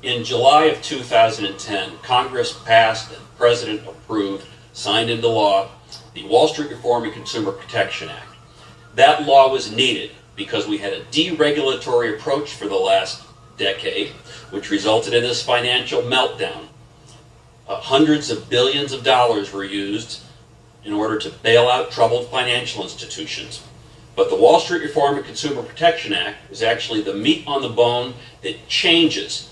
In July of 2010, Congress passed and the President approved, signed into law, the Wall Street Reform and Consumer Protection Act. That law was needed because we had a deregulatory approach for the last decade, which resulted in this financial meltdown. Hundreds of billions of dollars were used in order to bail out troubled financial institutions. But the Wall Street Reform and Consumer Protection Act is actually the meat on the bone that changes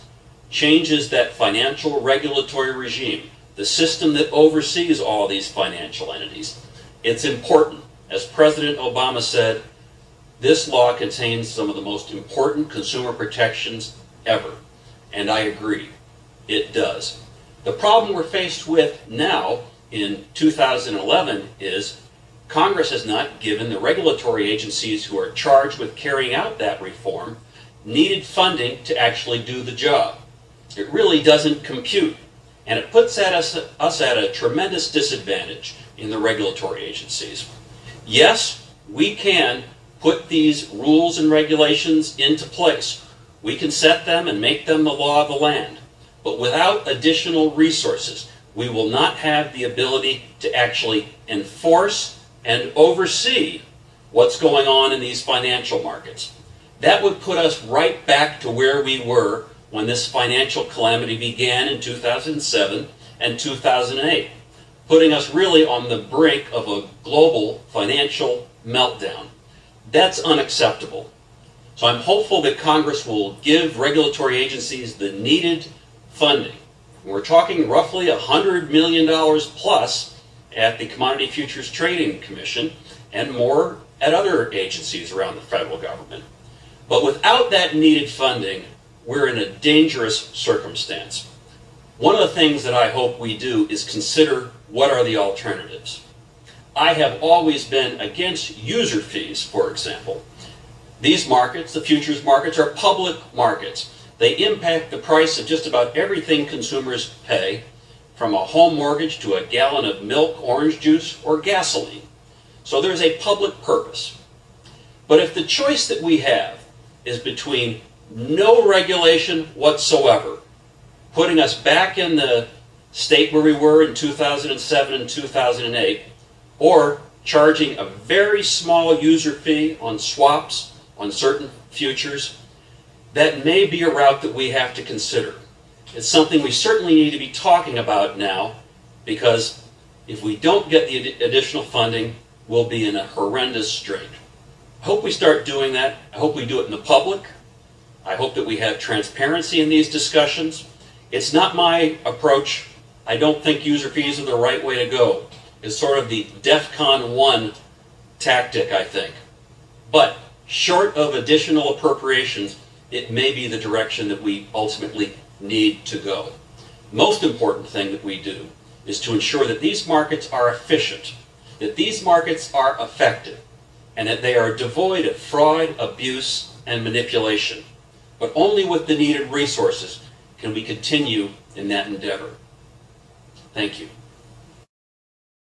that financial regulatory regime, the system that oversees all these financial entities. It's important. As President Obama said, this law contains some of the most important consumer protections ever. And I agree, it does. The problem we're faced with now in 2011 is Congress has not given the regulatory agencies who are charged with carrying out that reform needed funding to actually do the job. It really doesn't compute, and it puts us at a tremendous disadvantage in the regulatory agencies. Yes, we can put these rules and regulations into place. We can set them and make them the law of the land. But without additional resources, we will not have the ability to actually enforce and oversee what's going on in these financial markets. That would put us right back to where we were when this financial calamity began in 2007 and 2008, putting us really on the brink of a global financial meltdown. That's unacceptable. So I'm hopeful that Congress will give regulatory agencies the needed funding. We're talking roughly $100 million plus at the Commodity Futures Trading Commission and more at other agencies around the federal government. But without that needed funding, we're in a dangerous circumstance. One of the things that I hope we do is consider what are the alternatives. I have always been against user fees, for example. These markets, the futures markets, are public markets. They impact the price of just about everything consumers pay, from a home mortgage to a gallon of milk, orange juice, or gasoline. So there's a public purpose. But if the choice that we have is between no regulation whatsoever, putting us back in the state where we were in 2007 and 2008, or charging a very small user fee on swaps, on certain futures, that may be a route that we have to consider. It's something we certainly need to be talking about now, because if we don't get the additional funding, we'll be in a horrendous strait. I hope we start doing that. I hope we do it in the public. I hope that we have transparency in these discussions. It's not my approach. I don't think user fees are the right way to go. It's sort of the DEFCON 1 tactic, I think. But short of additional appropriations, it may be the direction that we ultimately need to go. Most important thing that we do is to ensure that these markets are efficient, that these markets are effective, and that they are devoid of fraud, abuse, and manipulation. But only with the needed resources can we continue in that endeavor. Thank you.